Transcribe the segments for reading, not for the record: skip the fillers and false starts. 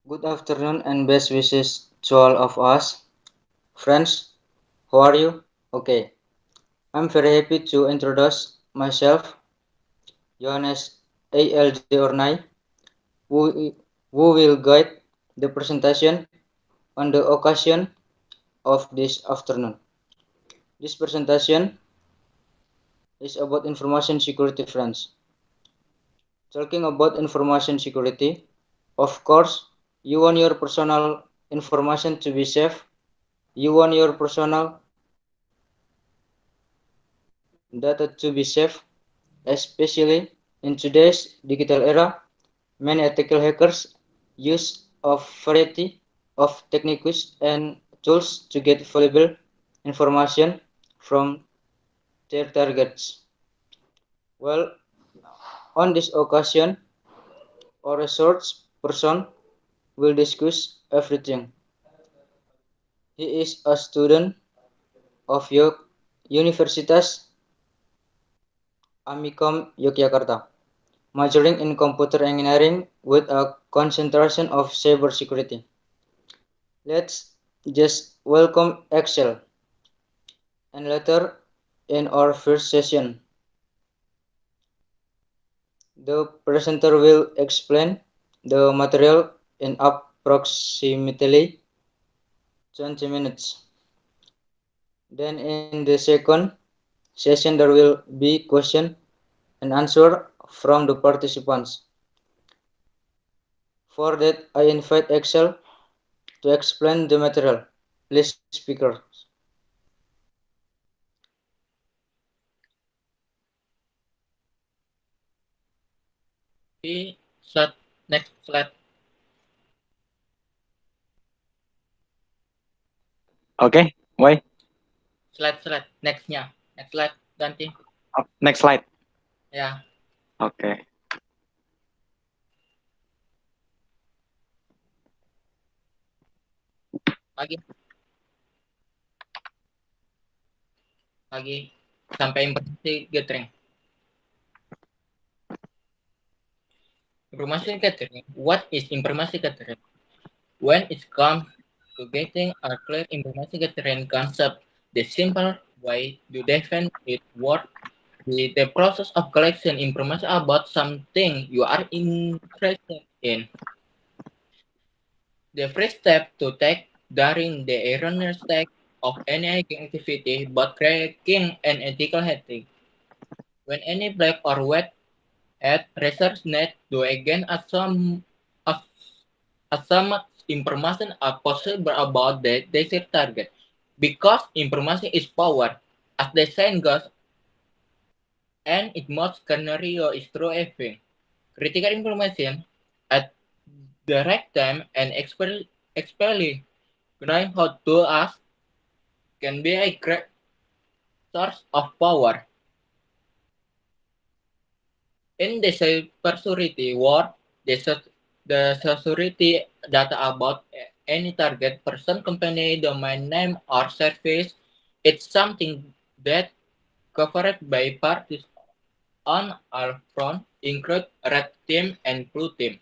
Good afternoon and best wishes to all of us. Friends, how are you? Okay, I'm very happy to introduce myself, Yohanes ALJ ORNAY, who, who will guide the presentation on the occasion of this afternoon. This presentation is about information security, friends. Talking about information security, of course, you want your personal information to be safe. You want your personal data to be safe, especially in today's digital era. Many ethical hackers use a variety of techniques and tools to get valuable information from their targets. Well, on this occasion, our research person will discuss everything. He is a student of York Universitas Amikom Yogyakarta, majoring in computer engineering with a concentration of cybersecurity. Let's just welcome Excel. And later in our first session, the presenter will explain the material in approximately 20 minutes. Then in the second session, there will be question and answer from the participants. For that, I invite Excel to explain the material. Please, speaker. Okay, slide, next slide. Okay, why? Slide, nextnya. Next slide, ganti. Next slide. Ya, Okay. lagi, lagi. Sampai informasi gathering. Information gathering. What is information gathering? When it comes to getting a clear information gathering concept, the simple way to define it works the process of collection information about something you are interested in. The first step to take during the erroneous stage of any activity but cracking an ethical hacking. When any black or white at research net to again as much information as possible about the desired target. Because information is power, as the saying goes, and it most scenario is true everything. Critical information at the right time and expertly knowing how to ask can be a great source of power. In the cybersecurity world, the security data about any target person, company, domain name, or service, it's something that covered by parties on all fronts, include red team and blue team.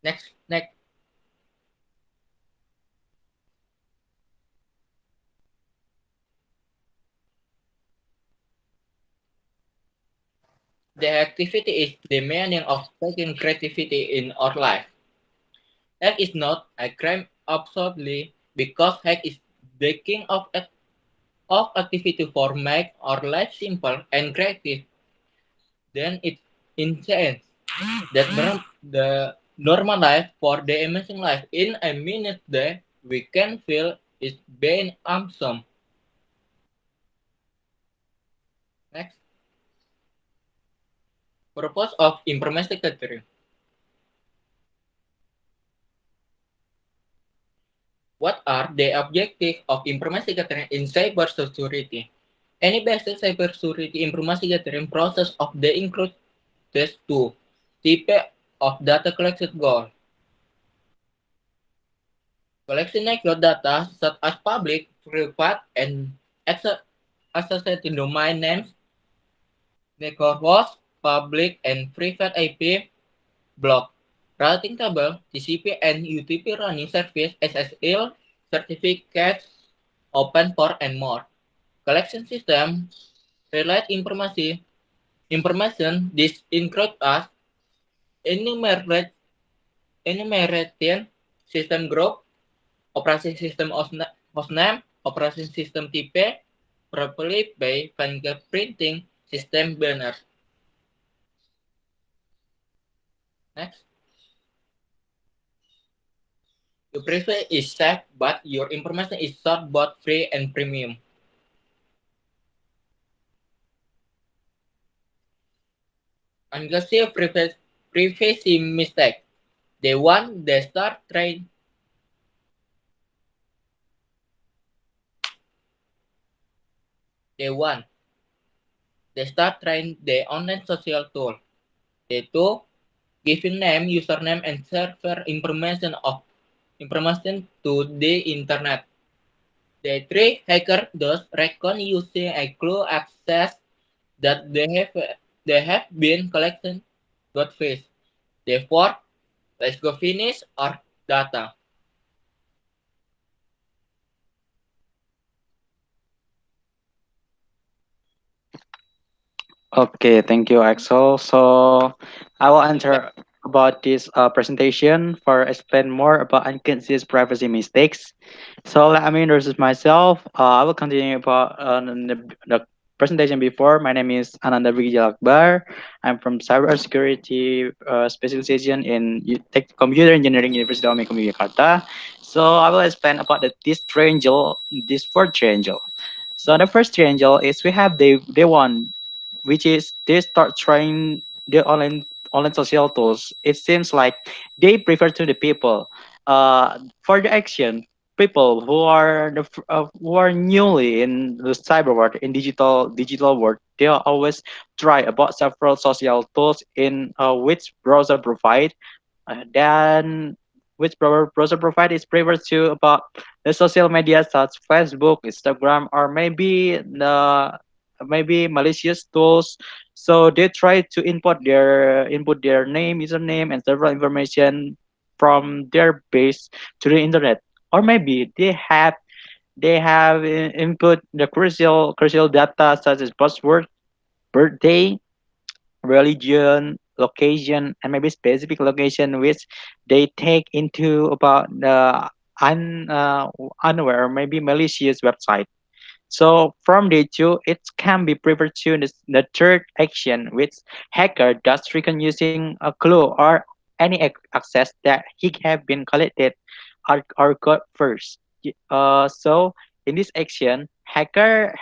Next. The activity is the meaning of taking creativity in our life. Hack is not a crime absolutely because hack is the king of activity for make our life simple and creative. Then it insane that the normal life for the amazing life in a minute day we can feel is being awesome. Next, purpose of information gathering. What are the objectives of information gathering in cybersecurity? Any basic cybersecurity information gathering process of the include these two type of data collection goal. Collecting your data such as public, private, and associated domain names, network hosts, public and private IP, block, routing table, TCP and UDP running service, SSL, certificates, open port, and more. Collection system, relate information. This includes as enumerate, enumerating system group, operation system hostname, operation system type, properly by fingerprinting system banner. Next. Your privacy is safe, but your information is sold both free and premium. Aggressive privacy mistake. The one they start trying. The one they start trying the online social tool. The two giving name, username, and server information to the internet. The three hacker does reckon using a clue access that they have been collecting got face. Therefore, let's go finish our data. Okay, thank you, Axel. So I will answer about this presentation for explain more about unconscious privacy mistakes. So let me introduce myself. I will continue about the presentation before. My name is Ananda Akbar. I'm from cybersecurity specialization in computer engineering University of Jakarta. So I will explain about this triangle, this fourth triangle. So the first triangle is we have the one which is they start trying the online social tools. It seems like they prefer to the people for the action people who are who are newly in the cyber world in digital world. They are always try about several social tools in which browser provide then which browser provide is preferred to about the social media such Facebook, Instagram, or maybe malicious tools. So they try to input their name, username, and several information from their base to the internet. Or maybe they have input the crucial data such as password, birthday, religion, location, and maybe specific location which they take into about the unaware or maybe malicious website. So from the two, it can be preferred to the third action, which hacker does reckon using a clue or any access that he have been collected or got first. So in this action, hacker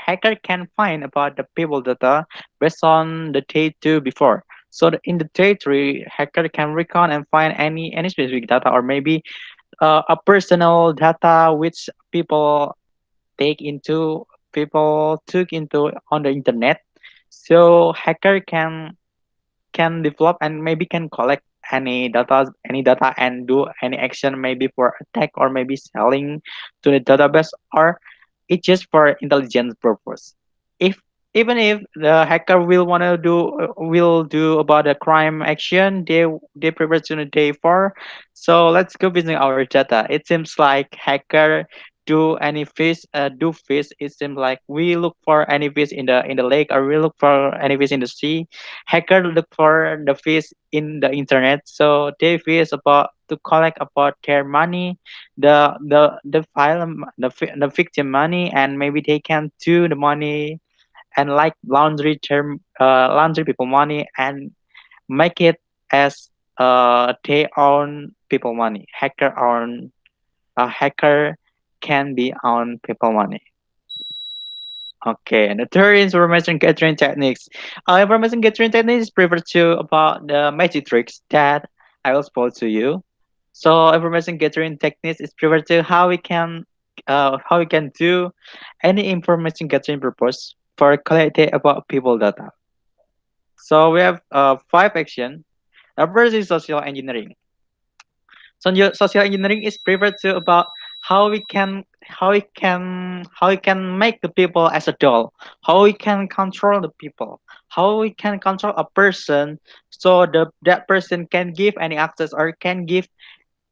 can find about the people data based on the day two before. So in the day three, hacker can recon and find any specific data or maybe a personal data which take into people took into on the internet. So hacker can develop and maybe can collect any data and do any action maybe for attack or maybe selling to the database or it's just for intelligence purpose. If even if the hacker will do about a crime action, they prepare to the day for. So let's go visit our data. It seems like hacker do fish. It seems like we look for any fish in the lake or we look for any fish in the sea. Hacker look for the fish in the internet. So they fish about to collect about their money, the file the victim money, and maybe they can do the money and like laundry people money and make it as they own people money. Hacker can be on people money. Okay, and the third is information gathering techniques. Information gathering techniques is preferred to about the magic tricks that I will spoil to you. So information gathering techniques is preferred to how we can do any information gathering purpose for collecting about people data. So we have five action. The first is social engineering. So social engineering is preferred to about how we can how we can make the people as a doll, how we can control the people, how we can control a person, so that person can give any access or can give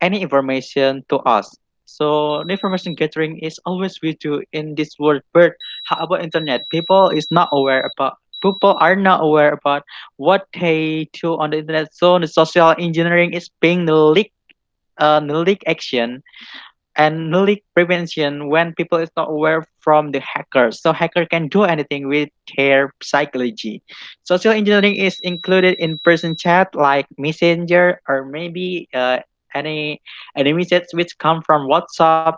any information to us. So the information gathering is always we do in this world. But how about internet? People are not aware about what they do on the internet. So the social engineering is being the leak action and leak prevention when people is not aware from the hackers. So hacker can do anything with their psychology. Social engineering is included in person chat like messenger or maybe any any message which come from WhatsApp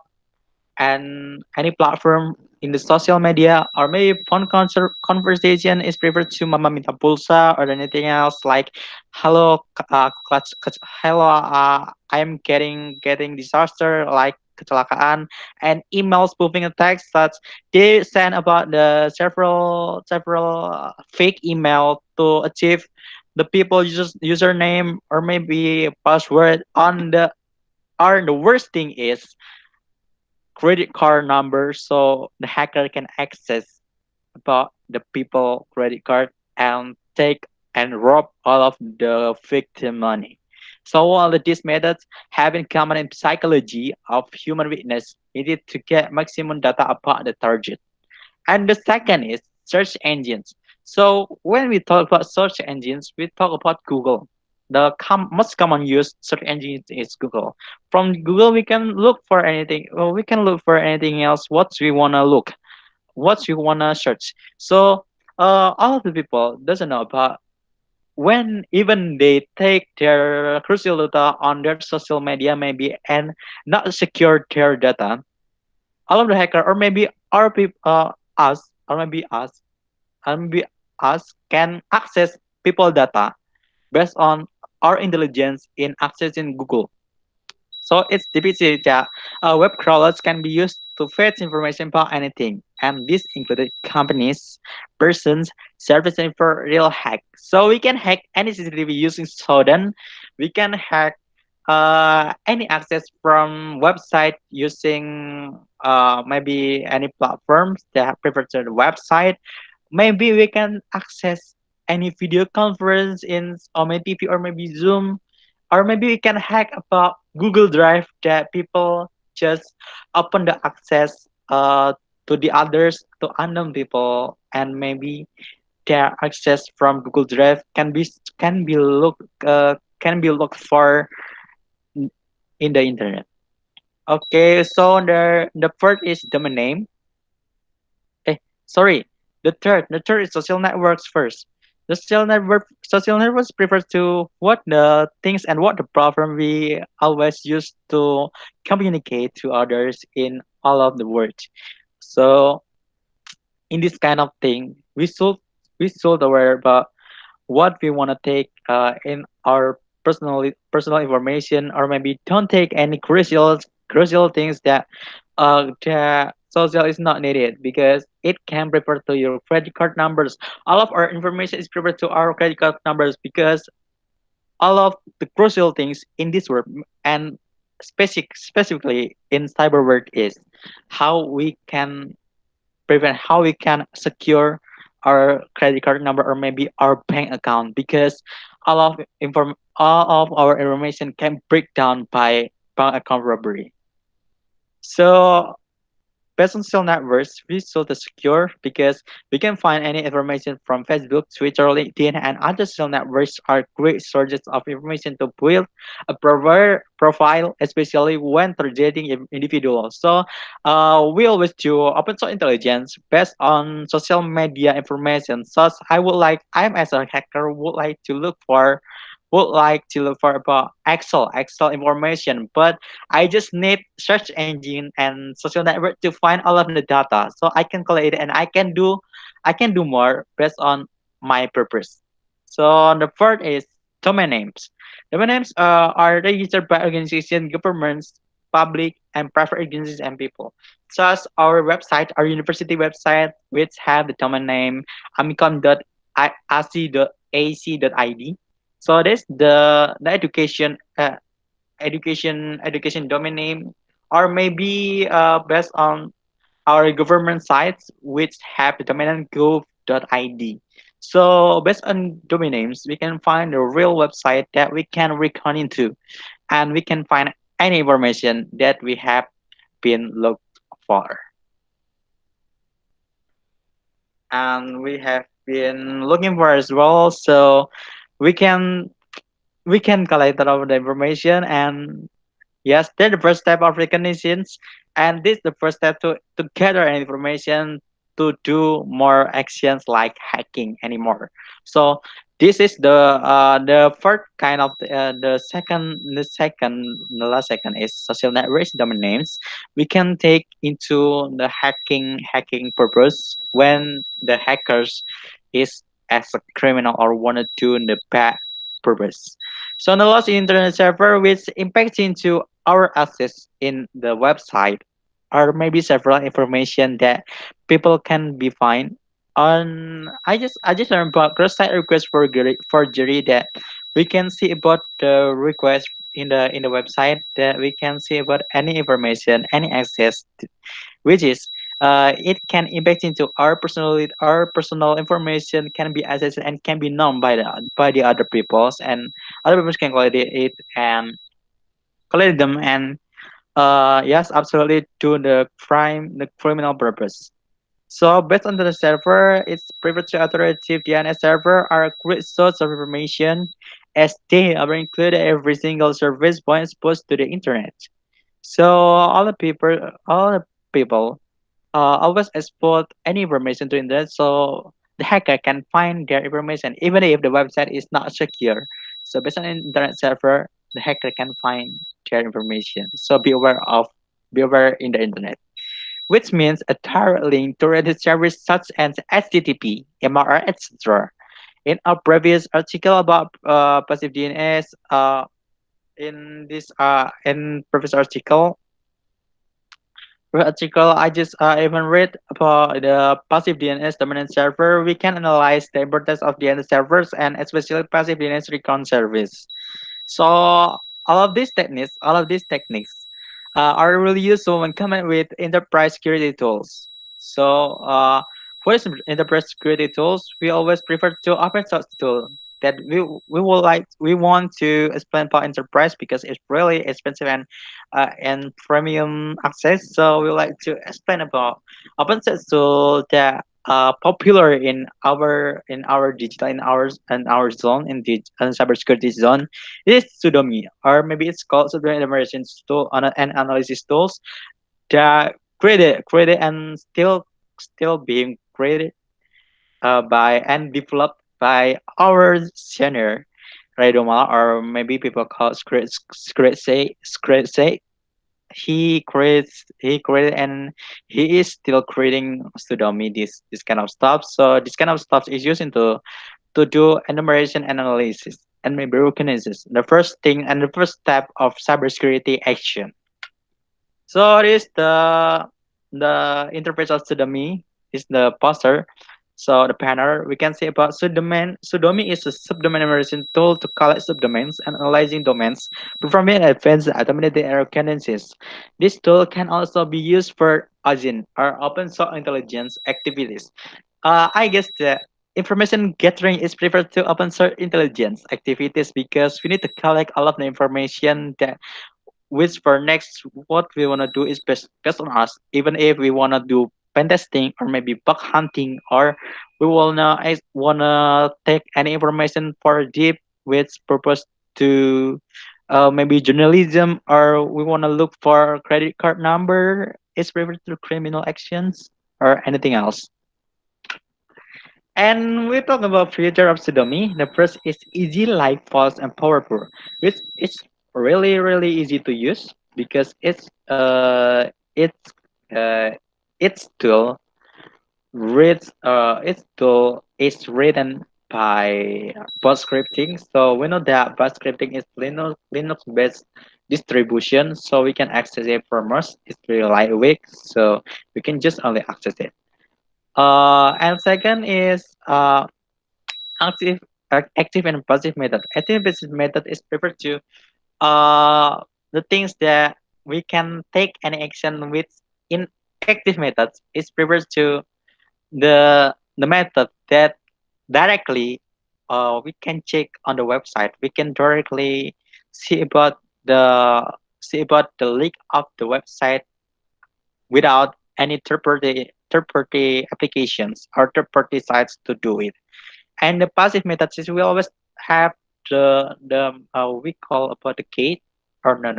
and any platform in the social media, or maybe conversation is preferred to mama minta pulsa or anything else like hello hello I'm getting disaster like kecelakaan, and emails spoofing attacks that they send about the several fake email to achieve the people username or maybe password on the, or the worst thing is credit card number, so the hacker can access about the people credit card and take and rob all of the victim money. So all of these methods have in common in psychology of human weakness needed to get maximum data about the target. And the second is search engines. So when we talk about search engines, we talk about Google. The most common used search engine is Google. From Google, we can look for anything. Well, we can look for anything else. What we wanna look, what we wanna search. So all of the people doesn't know about when even they take their crucial data on their social media maybe and not secure their data. All of the hacker or maybe our people, us or maybe us and we us can access people data based on our intelligence in accessing Google. So it's typically that web crawlers can be used to fetch information about anything, and this included companies, persons, services, and for real hack. So we can hack any CCTV using Shodan. We can hack any access from website using maybe any platforms that prefer to the website. Maybe we can access any video conference in or maybe TV or maybe Zoom, or maybe we can hack about Google Drive that people just open the access to the others, to unknown people, and maybe their access from Google Drive can be looked for in the internet. Okay, so the first is domain name. Sorry, the third is social networks first. The social networks prefer to what the things and what the problem we always use to communicate to others in all of the world. So in this kind of thing, we should aware about what we want to take in our personal information, or maybe don't take any crucial things that social is not needed because it can refer to your credit card numbers. All of our information is referred to our credit card numbers because all of the crucial things in this world and specifically in cyber world is how we can prevent, how we can secure our credit card number or maybe our bank account, because all of our information can break down by bank account robbery. So based on social networks, we should secure because we can find any information from Facebook, Twitter, LinkedIn, and other social networks are great sources of information to build a profile, especially when targeting individuals. So we always do open source intelligence based on social media information. So I'm as a hacker would like to look for about Excel information, but I just need search engine and social network to find all of the data, so I can collect it and I can do more based on my purpose. So the third is domain names. Domain names are registered by organizations, governments, public and private agencies and people. Such our website, our university website, which have the domain name amicom.ac.id. So this the education domain name or maybe based on our government sites which have the domain gov.id. So based on domain names, we can find a real website that we can recon into, and we can find any information that we have been looked for. And we have been looking for as well. So we can we can collect all of the information, and yes, that's the first step of recognitions, and this is the first step to gather information to do more actions like hacking anymore. So this is the first kind of the last second is social networks domain names. We can take into the hacking purpose when the hackers is as a criminal or wanted to the bad purpose. So the lost internet server which impacts into our access in the website or maybe several information that people can be find on. I just learned about cross-site request forgery that we can see about the request in the website, that we can see about any information, any access which is it can impact into our personal information can be accessed and can be known by the other peoples, and other people can collect it and collect them, and yes, absolutely, to the criminal purpose. So based on the server, its privacy authoritative DNS server are a great source of information as they are included every single service point exposed to the internet. So all the people always export any information to internet, so the hacker can find their information even if the website is not secure. So based on internet server, the hacker can find their information. So be aware in the internet, which means a direct link to Reddit service such as HTTP, MRR, etc. In our previous article about passive DNS, in previous article, I just even read about the passive DNS dominant server. We can analyze the importance of DNS servers and especially passive DNS recon service. So all of these techniques are really useful when combined with enterprise security tools. So for some enterprise security tools, we always prefer to open source tool that we want to explain about enterprise because it's really expensive and premium access. So we like to explain about open source tool that popular in our digital in our zone in cybersecurity zone. It is Sudomi, or maybe it's called Sudomi Emergent Tool and Analysis Tools that created and still being created by and developed by our senior Raidoma, or maybe people call Script say he created and he is still creating Sudomi this kind of stuff. So this kind of stuff is used to do enumeration analysis and maybe reconnaissance. The first thing and the first step of cybersecurity action. So this the interface of Sudomi is the poster. So the panel we can say about subdomain. Sudomi is a subdomain enumeration tool to collect subdomains and analyzing domains, performing advanced automated error candences. This tool can also be used for OSINT or open source intelligence activities. I guess the information gathering is preferred to open source intelligence activities because we need to collect all of the information that which for next what we want to do is based on us, even if we want to do pen testing or maybe bug hunting, or we wanna take any information for deep with purpose to maybe journalism, or we want to look for credit card number is referred to criminal actions or anything else. And we talk about future of Sudomi. The first is easy, light, fast, and powerful, which is really easy to use because uh its tool its tool is written by Bash scripting. So we know that Bash scripting is Linux based distribution, so we can access it from us. It's very lightweight, so we can just only access it. And second is active active and passive method. Active and passive method is preferred to uh the things that we can take any action with inactive methods is refers to the method that directly we can check on the website. We can directly see about the see about the link of the website without any third party applications or third party sites to do it. And the passive methods is we always have the we call about the gate, or no,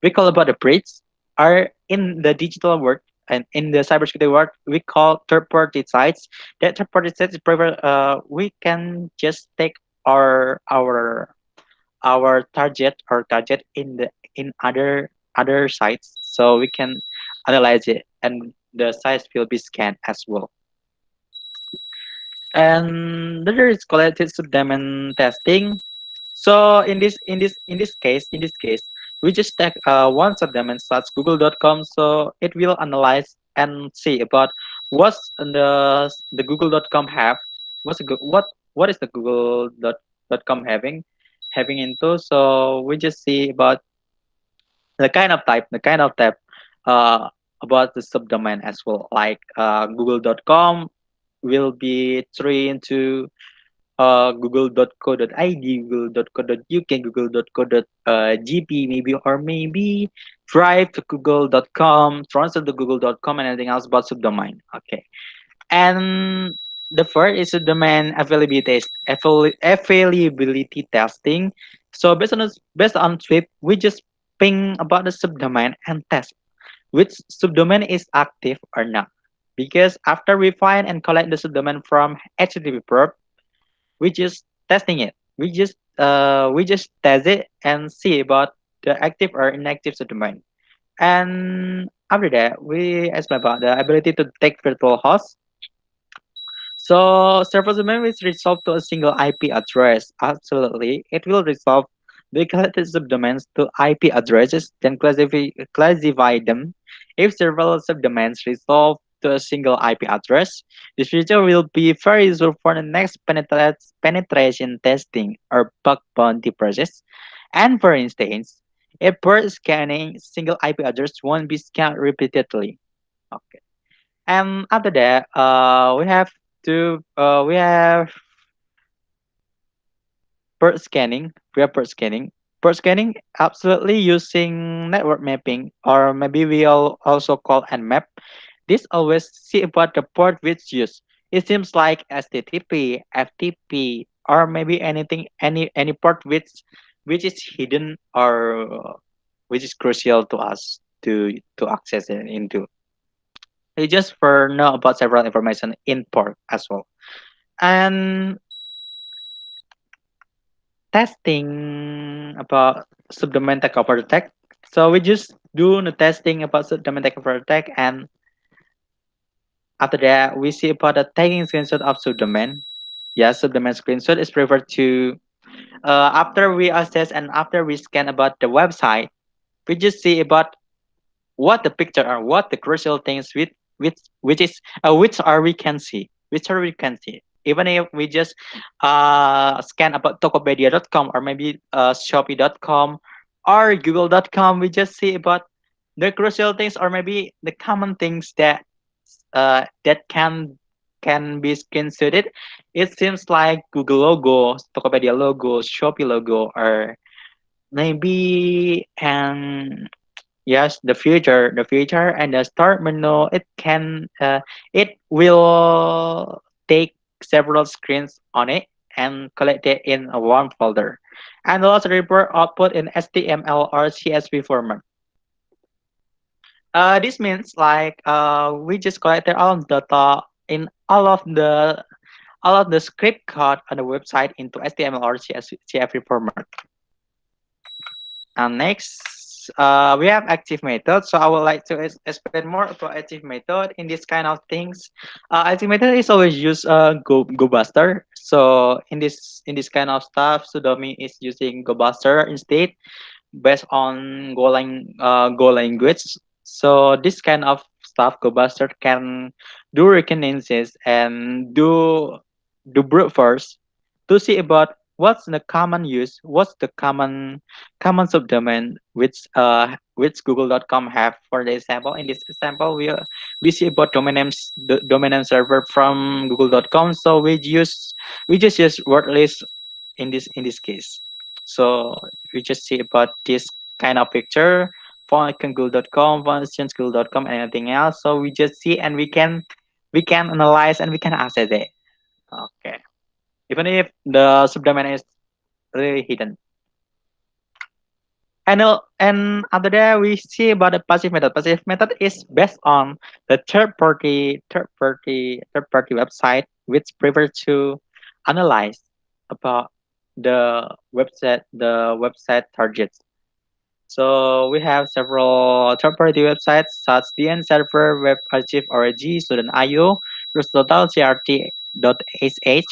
we call about the bridge, or in the digital world and in the cybersecurity world we call third party sites. That third party sites is we can just take our target in the in other sites, so we can analyze it and the sites will be scanned as well. And there is collected subdomain testing. So in this case, we just take one subdomain such google.com. So it will analyze and see about what's the google.com have, what is the google.com having into. So we just see about the kind of type uh, about the subdomain as well, like google.com will be trained to google.co.id, google.co.uk, google.co.gp, maybe, or maybe drive to google.com, transfer to google.com, and anything else about subdomain. Okay. And the third is subdomain availability testing. So based on Swift, we just ping about the subdomain and test which subdomain is active or not. Because after we find and collect the subdomain from HTTP port, we just testing it. We just test it and see about the active or inactive subdomain. And after that, we explain about the ability to detect virtual hosts. So server domain is resolved to a single IP address. Absolutely, it will resolve the collected subdomains to IP addresses, then classify them. If several subdomains resolve to a single IP address, this feature will be very useful for the next penetration testing or bug bounty process. And for instance, if per scanning, single IP address won't be scanned repeatedly. Okay. And after that, we have port scanning. We have port scanning. Port scanning absolutely using network mapping, or maybe we all also call nmap. This always see about the port which use. It seems like HTTP, FTP, or maybe any port which is hidden, or which is crucial to us to access it into. You just for know about several information in port as well. And testing about subdomain takeover attack. So we just do the testing about subdomain takeover attack, and after that we see about the taking screenshot of subdomain. Yes, subdomain screenshot is preferred to after we assess and after we scan about the website, we just see about what the picture are, what the crucial things which are we can see, even if we just scan about tokopedia.com, or maybe shopee.com or google.com, we just see about the crucial things, or maybe the common things that can be screenshotted. It seems like Google logo, Tokopedia logo, Shopee logo, or maybe and yes, the future and the start menu. It will take several screens on it and collect it in a one folder, and also report output in HTML or CSV format. This means like we just collected all of the data in all of the script code on the website into HTML or CSV format. And next, we have active method. So I would like to explain more about active method in this kind of things. Active method is always use Go Buster. So in this kind of stuff, Sudomi is using Go Buster instead, based on Go language. So this kind of stuff, Go Buster can do reconnaissance and do brute force to see about what's the common use, what's the common subdomain which google.com have. For the example, in this example, we see about domain names, the domain name server from google.com, so we just use word list in this case. So we just see about this kind of picture for google.com, for instance google.com, and anything else. So we just see and we can analyze and we can access it. Okay, even if the subdomain is really hidden. And after that, we see about the passive method. Passive method is based on the third party website, which prefer to analyze about the website targets. So we have several third party websites such DN server, web archive org, student.io, Aristotle, crt.sh,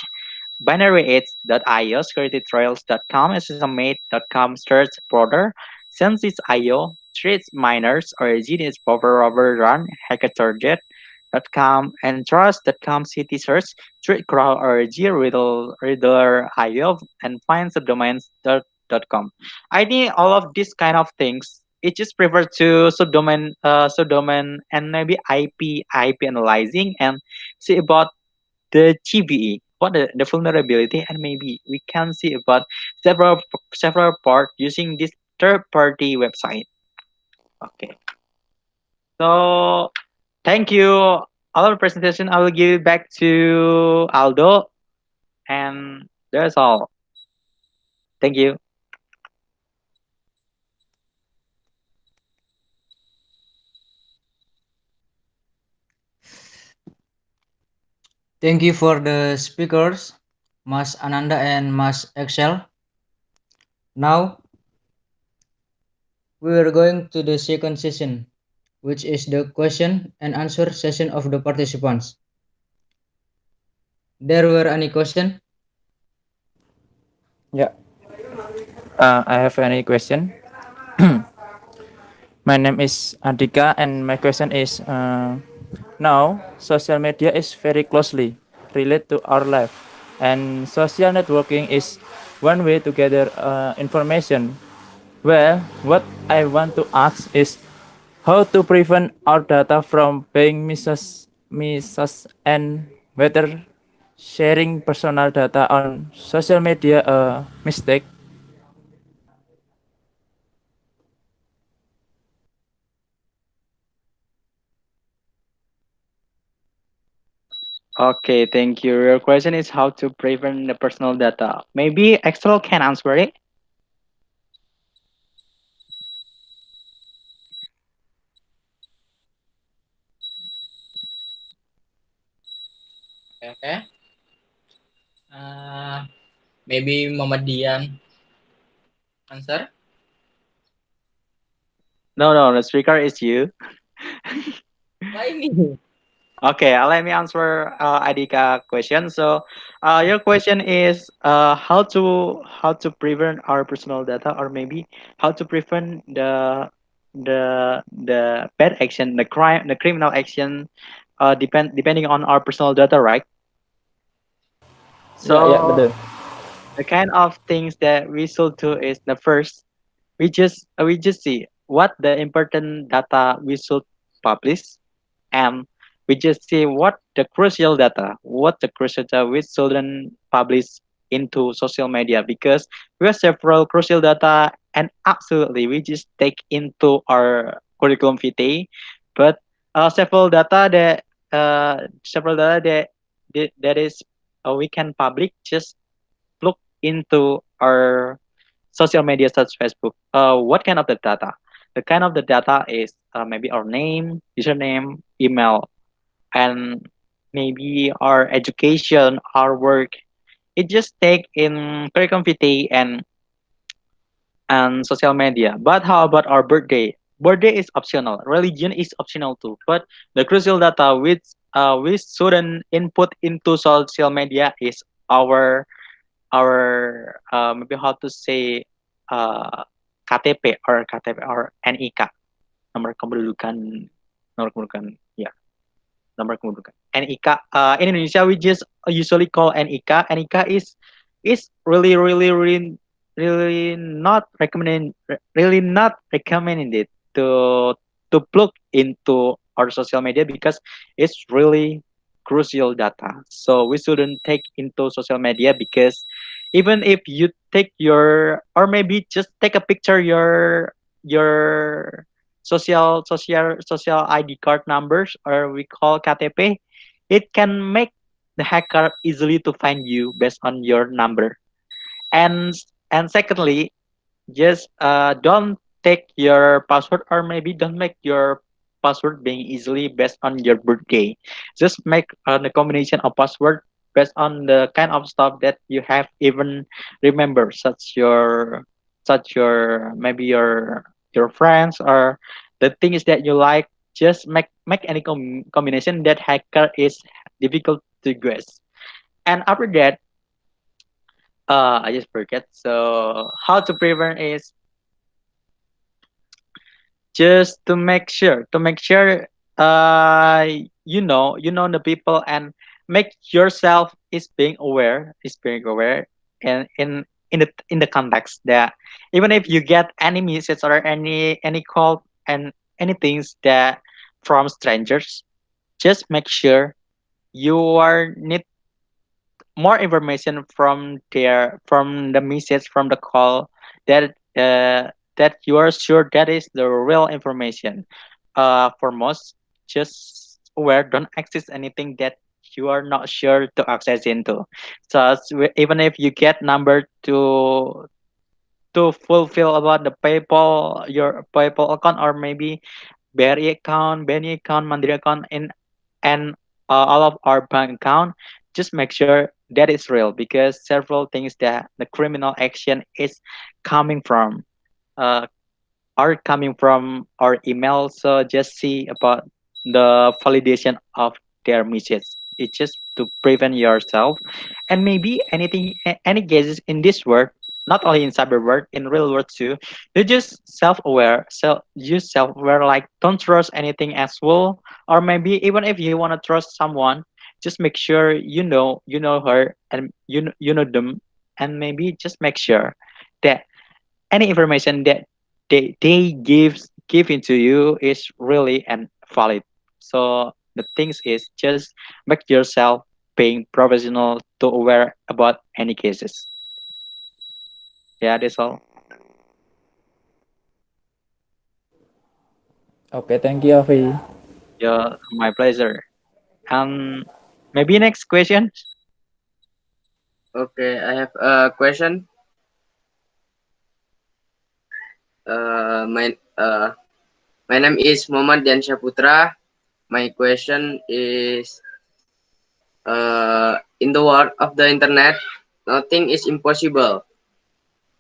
binaryaids.io, securitytrails.com, sesame.com, search border, census.io, treats miners, origin is power over run, hackatarget.com, and trust.com, city search, treat crowd, origin, riddler.io, and find subdomains.com. I think all of these kind of things, it just prefer to subdomain, and maybe IP analyzing and see about the GBE, what the vulnerability, and maybe we can see about several part using this third party website. Okay, so thank you. Our presentation, I will give it back to Aldo, and that's all. Thank you. Thank you for the speakers, Mas Ananda and Mas Excel. Now we are going to the second session, which is the question and answer session of the participants. There were any question? Yeah, I have any question. My name is Adika, and my question is now social media is very closely related to our life, and social networking is one way to gather information. Well, what I want to ask is how to prevent our data from being misused and whether sharing personal data on social media a mistake. Okay, thank you. Your question is how to prevent the personal data. Maybe Excel can answer it. Okay. Uh, Maybe Muhammadian answer. No, the speaker is you. Why me? Okay, let me answer Adika question. So, your question is how to prevent our personal data, or maybe how to prevent the bad action, the criminal action, depending on our personal data, right? Ya, So, betul. the kind of things that we should do is the first we just see what the important data we should publish, and we just see what the crucial data we shouldn't publish into social media, because we have several crucial data, and absolutely we just take into our curriculum vitae, but several data that is we can public, just look into our social media such Facebook. What kind of the data? The kind of the data is maybe our name, username, email, and maybe our education, our work. It just take in curriculum vitae and social media. But how about our birthday? Birthday is optional. Religion is optional too. But the crucial data which we shouldn't input into social media is our maybe how to say KTP or NIK, nomor kependudukan nomor kependudukan ya nomor kependudukan NIK. In Indonesia we just usually call NIK. NIK is it's really not recommended to plug into our social media because it's really crucial data. So we shouldn't take into social media because even if you take your or maybe just take a picture your social ID card numbers or we call KTP, it can make the hacker easily to find you based on your number. And secondly, just don't take your password or maybe don't make your password being easily based on your birthday. Just make the combination of password based on the kind of stuff that you have even remember, such your maybe your friends or the things that you like. Just make any combination that hacker is difficult to guess. And after that, I just forget. So how to prevent is just to make sure uh you know the people and make yourself is being aware and in the context that even if you get any message or any call and any things that from strangers, just make sure you are need more information from the message from the call that that you are sure that is the real information. For most, just aware, don't access anything that you are not sure to access into. So even if you get number to fulfill about the PayPal, your PayPal account, or maybe BRI account, Benny account, Mandiri account, and all of our bank account, just make sure that is real because several things that the criminal action is coming from uh, are coming from our email. So just see about the validation of their message. It's just to prevent yourself and maybe any cases in this world, not only in cyber world, in real world too. You just self-aware, use self-aware, like don't trust anything as well, or maybe even if you want to trust someone, just make sure you know her and you know them, and maybe just make sure that any information that they give into you is really and valid. So the things is just make yourself being professional to aware about any cases. Yeah, that's all. Okay, thank you, Avi. Yeah, my pleasure. Maybe next question. Okay, I have a question. Uh, my uh, my name is Muhammad DIANSYAH Putra. My question is, in the world of the internet, nothing is impossible.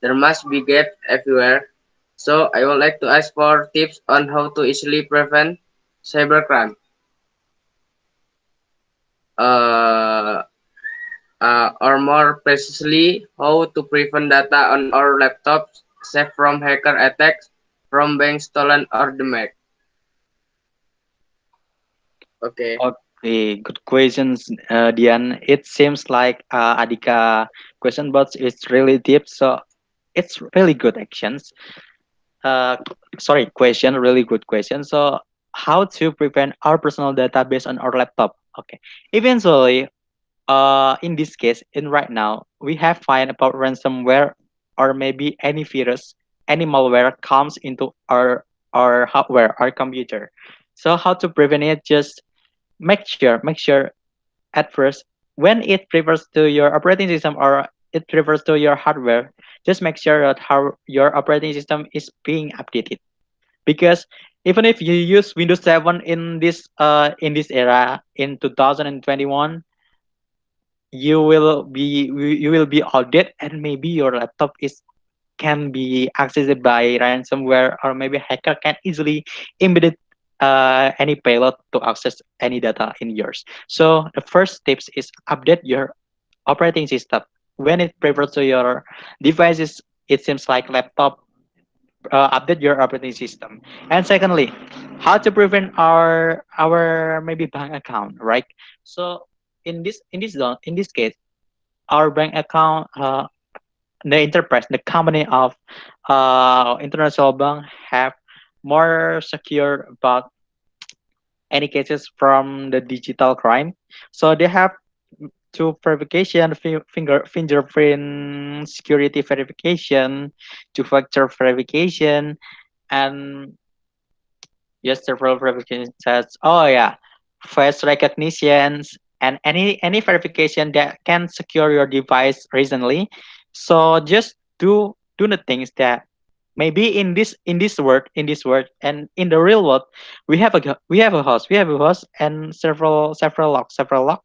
There must be gaps everywhere. So I would like to ask for tips on how to easily prevent cybercrime. Uh, or more precisely, how to prevent data on our laptops safe from hacker attacks, from being stolen or damaged. Okay. Okay, good questions, Dian. It seems like Adika question, but it's really deep, so it's really good actions. uh Sorry, question, really good question. So how to prevent our personal data based on our laptop? Okay, eventually, in this case, in right now, we have find about ransomware or maybe any virus, any malware comes into our hardware, our computer. So how to prevent it? Just make sure at first, when it refers to your operating system or it refers to your hardware, just make sure that how your operating system is being updated. Because even if you use Windows 7 in this era in 2021, you will be outdated, and maybe your laptop is can be accessed by ransomware, or maybe hacker can easily embed any payload to access any data in yours. So the first tips is update your operating system when it refers to your devices. It seems like laptop, update your operating system. And secondly, how to prevent our maybe bank account, right? So in this case, our bank account, the enterprise, the company of international bank have more secure about any cases from the digital crime. So they have to verification, fingerprint security verification, two-factor verification, and yes, several verification tests. Oh yeah, face recognitions and any verification that can secure your device recently. So just do the things that maybe in this world and in the real world we have a house and several lock.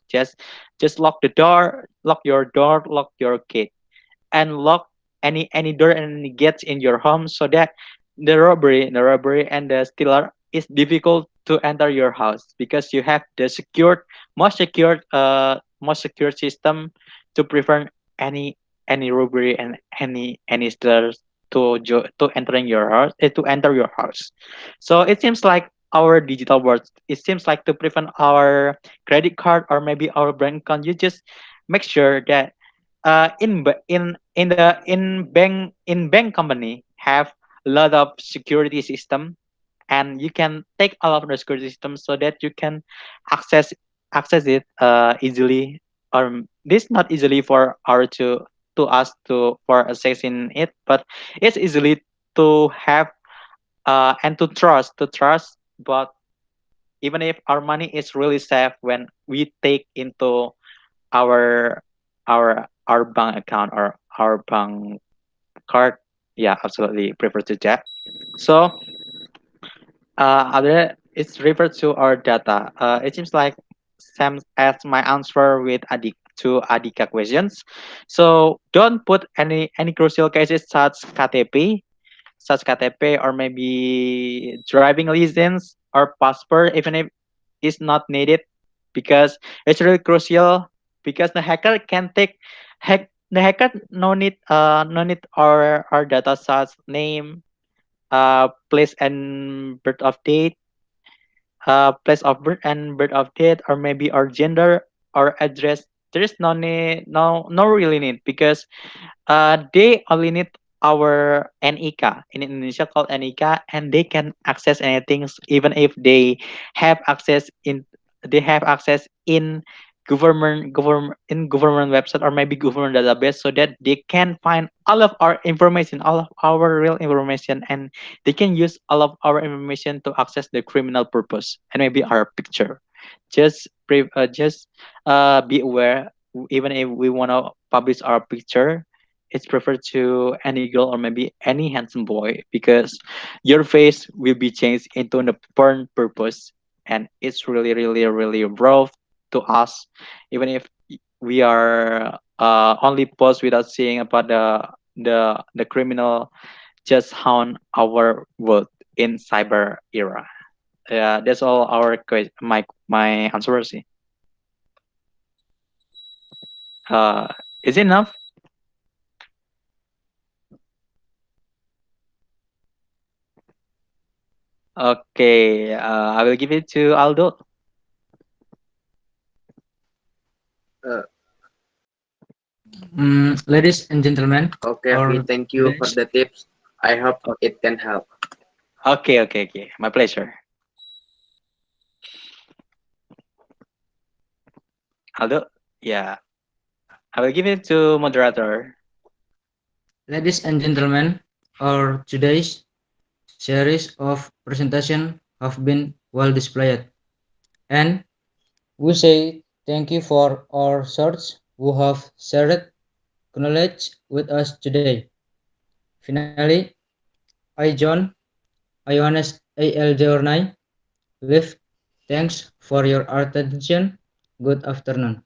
Just lock the door, lock your door, lock your gate, and lock any door and any gates in your home so that the robbery and the stealer is difficult to enter your house because you have the most secure system to prevent any robbery and any stealers to entering your house, to enter your house. So it seems like our digital world, it seems like to prevent our credit card or maybe our bank account, you just make sure that in bank company have a lot of security system, and you can take all of the security systems so that you can access access it easily, or this not easily for our to us to for accessing it, but it's easily to have and to trust. But even if our money is really safe when we take into our our bank account or our bank card, yeah, absolutely prefer to that. So other it's referred to our data. It seems like same as my answer with ADIKA questions. So don't put any crucial cases such KTP or maybe driving license or passport, even if it's not needed, because it's really crucial, because the hacker no need our data such name, place and birth of date, place of birth and birth of date, or maybe our gender or address. There is no need, no really need, because they only need our NIK in Indonesia called NIK, and they can access anything even if they have access in government website or maybe government database, so that they can find all of our information, all of our real information, and they can use all of our information to access the criminal purpose and maybe our picture. Just be aware, even if we want to publish our picture, it's preferred to any girl or maybe any handsome boy, because your face will be changed into the porn purpose, and it's really really really rough to us, even if we are only post without seeing about the criminal just haunt our world in cyber era. Yeah, that's all my answer. uh is it enough? Okay, I will give it to Aldo. Uh, Ladies and gentlemen, okay, our thank you for today's the tips. I hope O- it can help. okay, my pleasure. Aldo, yeah, I will give it to moderator. ladies and gentlemen, our today's series of presentation have been well displayed, and we say thank you for our search who have shared knowledge with us today. Finally, I John, I Yohanes AL Jornai, with thanks for your attention. Good afternoon.